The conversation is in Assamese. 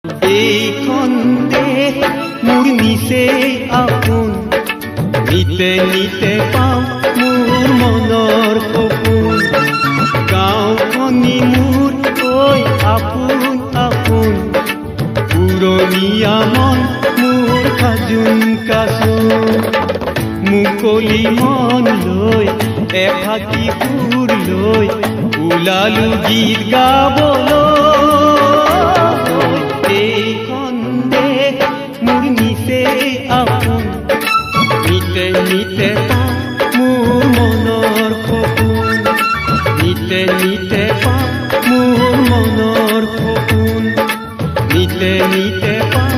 এইখন দেশ মোৰ নিচেই আপোন, নিতে নিতে পাওঁ মোৰ মনৰ সপোন। গাঁওখনি মোৰ ঐ আপোন আপোন, পুৰণীয়া মন মোৰ সাজোন কাচোন। মুকলি মন লৈ এফাকি সুৰ লৈ ওলালো গীত গাবলৈ। এইখন দেশ মোৰ নিচেই আপোন, নিতে নিতে পাওঁ মোৰ মনৰ সপোন। নিতে নিতে পাওঁ মোৰ মনৰ সপোন, নিতে নিতে পাওঁ